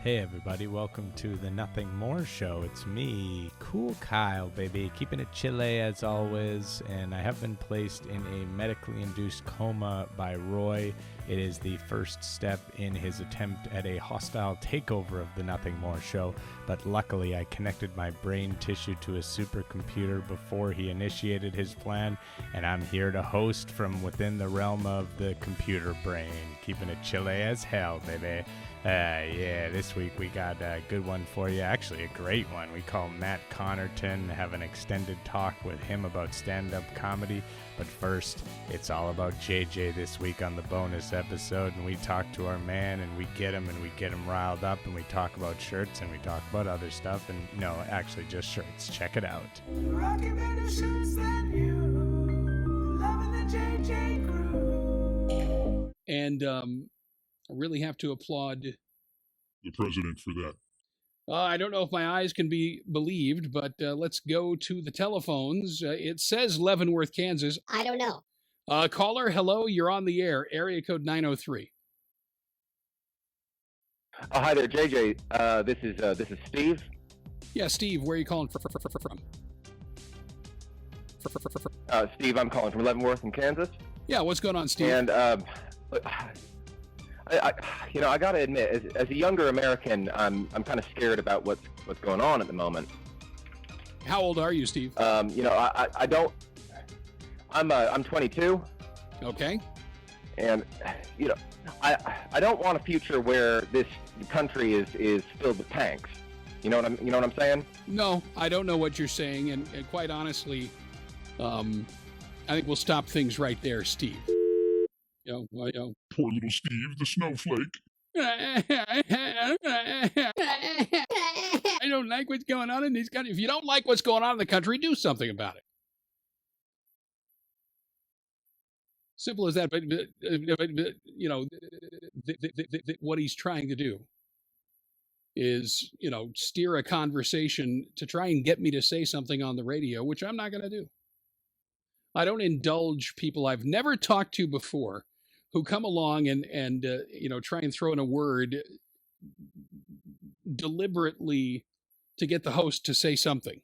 Hey everybody, welcome to the Nothing More Show. It's me, Cool Kyle, baby, keeping it chilly as always, and I have been placed in a medically induced coma by Roy. It is the first step in his attempt at a hostile takeover of the Nothing More Show, but luckily I connected my brain tissue to a supercomputer before he initiated his plan, and I'm here to host from within the realm of the computer brain, keeping it chilly as hell, baby. Yeah, this week we got a good one for you. Actually, a great one. We call Matt Connarton, have an extended talk with him about stand-up comedy. But first, it's all about JJ this week on the bonus episode. And we talk to our man, and we get him riled up, and we talk about shirts, and we talk about other stuff. And no, actually just shirts. Check it out. Rocking better shirts than you. Loving the JJ crew. And, I really have to applaud the president for that. I don't know if my eyes can be believed, but let's go to the telephones. It says Leavenworth, Kansas. I don't know. Caller, hello, you're on the air. Area code 903. Oh, hi there, JJ. This is Steve. Yeah, Steve, where are you calling from? Steve, I'm calling from Leavenworth in Kansas. Yeah, what's going on, Steve? And I got to admit, as a younger American, I'm kind of scared about what's going on at the moment. How old are you, Steve? I'm 22. Okay. And I don't want a future where this country is filled with tanks. You know what I'm saying? No, I don't know what you're saying, and quite honestly, I think we'll stop things right there, Steve. Yo. Poor little Steve, the snowflake. I don't like what's going on in these countries. If you don't like what's going on in the country, do something about it. Simple as that. But what he's trying to do is, steer a conversation to try and get me to say something on the radio, which I'm not going to do. I don't indulge people I've never talked to before who come along and try and throw in a word deliberately to get the host to say something.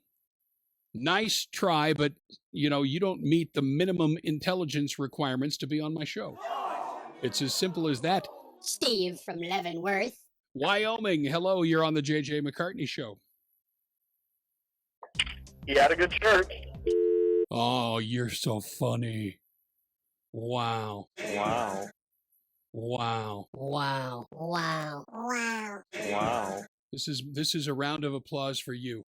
Nice try, but you don't meet the minimum intelligence requirements to be on my show. It's as simple as that. Steve from Leavenworth. Wyoming, hello, you're on the JJ McCartney show. You had a good shirt. Oh, you're so funny. Wow. Wow. Wow. Wow. Wow. Wow. This is a round of applause for you.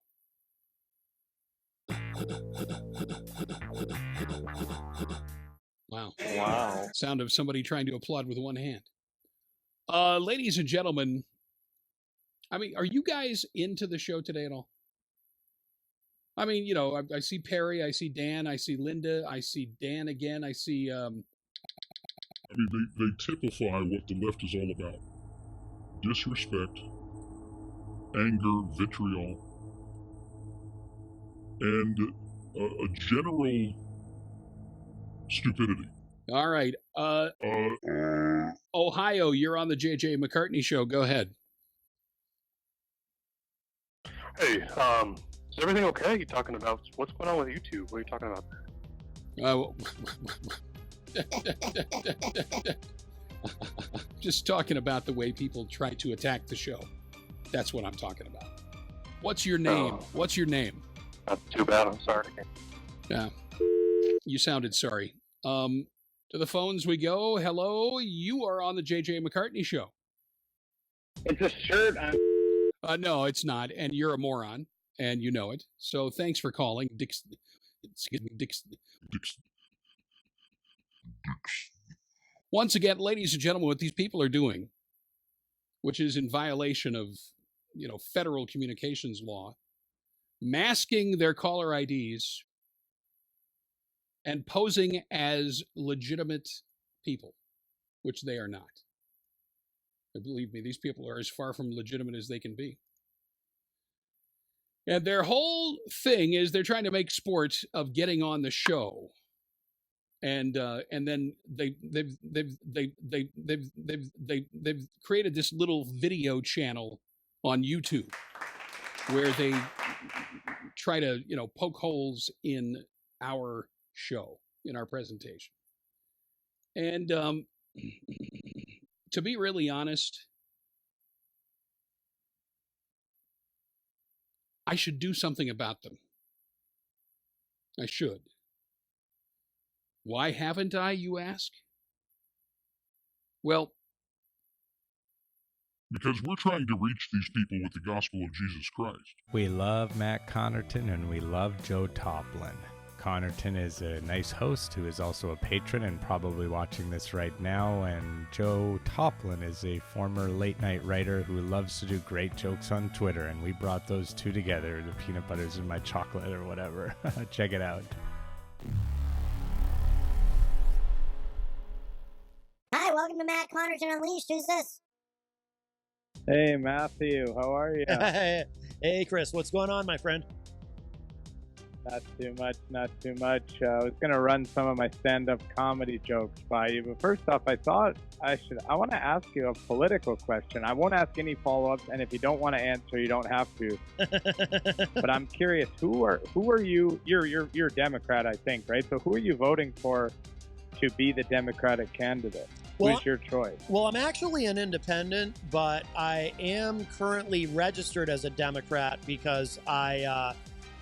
Wow. Wow. Sound of somebody trying to applaud with one hand. Ladies and gentlemen, are you guys into the show today at all? I see Perry, I see Dan, I see Linda, I see Dan again, I see... They typify what the left is all about. Disrespect, anger, vitriol, and a general stupidity. All right. Ohio, you're on the JJ McCartney show. Go ahead. Hey, is everything okay? You talking about what's going on with YouTube? What are you talking about? Just talking about the way people try to attack the show. That's what I'm talking about. What's your name? What's your name? Not too bad. I'm sorry. Yeah, you sounded sorry. To the phones we go. Hello, you are on the JJ McCartney show. It's a shirt. No, it's not, and you're a moron, and you know it. So thanks for calling, Dix. Once again, ladies and gentlemen, what these people are doing, which is in violation of, federal communications law, masking their caller IDs and posing as legitimate people, which they are not. Believe me, these people are as far from legitimate as they can be. And their whole thing is they're trying to make sport of getting on the show. And then they've created this little video channel on YouTube, where they try to, poke holes in our show, in our presentation. And to be really honest, I should do something about them. I should. Why haven't I, you ask? Well, Because we're trying to reach these people with the gospel of Jesus Christ. We love Matt Connarton and we love Joe Toplin. Connarton is a nice host who is also a patron and probably watching this right now, and Joe Toplin is a former late-night writer who loves to do great jokes on Twitter, and we brought those two together, the peanut butter's in my chocolate or whatever. Check it out. Hi, welcome to Matt Connarton Unleashed. Who's this? Hey, Matthew, how are you? Hey, Chris, what's going on, my friend? Not too much, not too much. I was going to run some of my stand-up comedy jokes by you, but first off, I thought I want to ask you a political question. I won't ask any follow-ups, and if you don't want to answer, you don't have to. But I'm curious, who are you? You're a Democrat, I think, right? So who are you voting for to be the Democratic candidate? Who's your choice? Well, I'm actually an independent, but I am currently registered as a Democrat because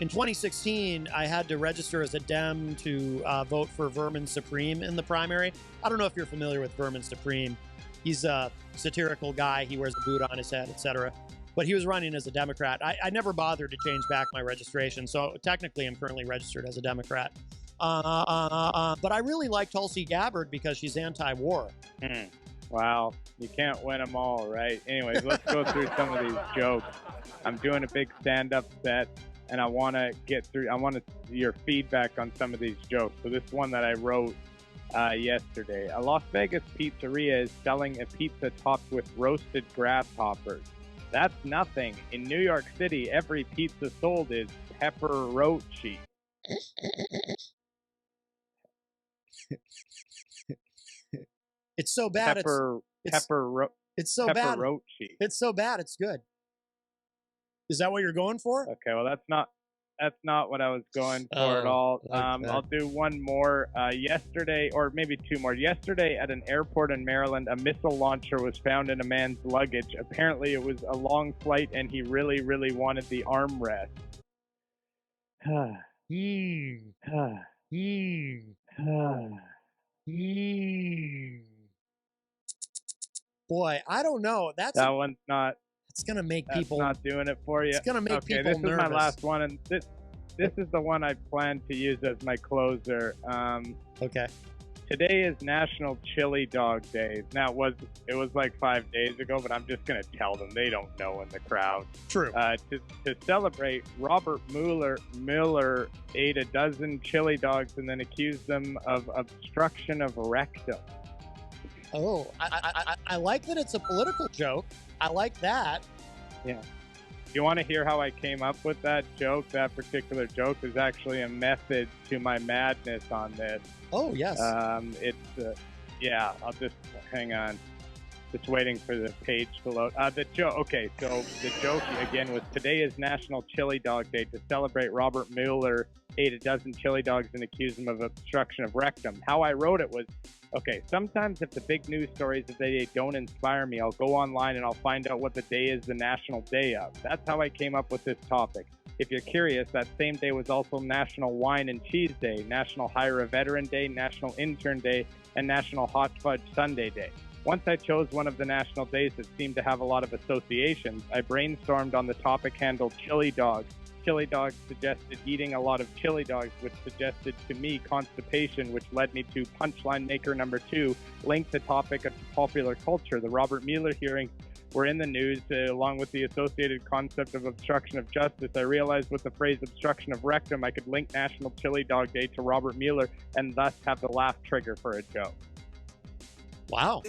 in 2016, I had to register as a Dem to vote for Vermin Supreme in the primary. I don't know if you're familiar with Vermin Supreme. He's a satirical guy. He wears a boot on his head, etc. But he was running as a Democrat. I never bothered to change back my registration, so technically I'm currently registered as a Democrat. But I really like Tulsi Gabbard because she's anti-war. Wow, you can't win them all, right? Anyways, let's go through some of these jokes. I'm doing a big stand-up set, and I want to get through. I want your feedback on some of these jokes. So this one that I wrote yesterday. A Las Vegas pizzeria is selling a pizza topped with roasted grasshoppers. That's nothing. In New York City, every pizza sold is pepperoni. It's so bad. It's so bad. It's so bad. It's good. Is that what you're going for? Okay, well that's not what I was going for at all. Okay. I'll do one more. Yesterday, or maybe two more. Yesterday at an airport in Maryland, a missile launcher was found in a man's luggage. Apparently it was a long flight and he really, really wanted the armrest. Boy, I don't know. That one's not. It's gonna make people. Not doing it for you. It's gonna make people this nervous. Is my last one, and this is the one I plan to use as my closer. Okay. Today is National Chili Dog Day. Now it was like 5 days ago, but I'm just gonna tell them. They don't know in the crowd. True. To celebrate, Robert Mueller ate a dozen chili dogs and then accused them of obstruction of rectum. Oh, I like that it's a political joke. I like that. Yeah. You want to hear how I came up with that joke? That particular joke is actually a method to my madness on this. Oh, yes. Yeah, I'll just hang on. Just waiting for the page to load. The joke again was today is National Chili Dog Day. To celebrate, Robert Mueller ate a dozen chili dogs and accused him of obstruction of rectum. How I wrote it was, okay, sometimes if the big news stories of the day don't inspire me, I'll go online and I'll find out what the day is the national day of. That's how I came up with this topic. If you're curious, that same day was also National Wine and Cheese Day, National Hire a Veteran Day, National Intern Day, and National Hot Fudge Sundae Day. Once I chose one of the national days that seemed to have a lot of associations, I brainstormed on the topic handled chili dogs. Chili dogs suggested eating a lot of chili dogs, which suggested to me constipation, which led me to punchline maker number 2, linked the topic of popular culture. The Robert Mueller hearings were in the news, along with the associated concept of obstruction of justice. I realized with the phrase obstruction of rectum, I could link National Chili Dog Day to Robert Mueller and thus have the laugh trigger for a joke. Wow.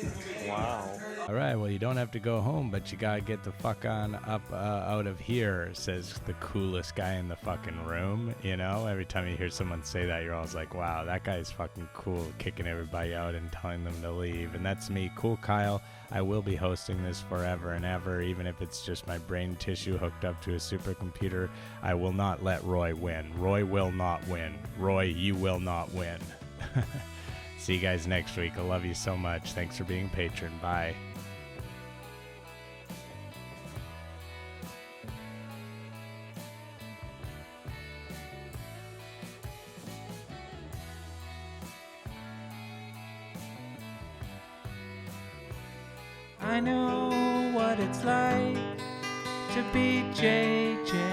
Wow. All right, well, you don't have to go home, but you gotta get the fuck on up out of here, says the coolest guy in the fucking room. You know, every time you hear someone say that, you're always like, wow, that guy's fucking cool, kicking everybody out and telling them to leave. And that's me, Cool Kyle. I will be hosting this forever and ever, even if it's just my brain tissue hooked up to a supercomputer. I will not let Roy win. Roy will not win. Roy, you will not win. See you guys next week. I love you so much. Thanks for being a patron. Bye. I know what it's like to be JJ.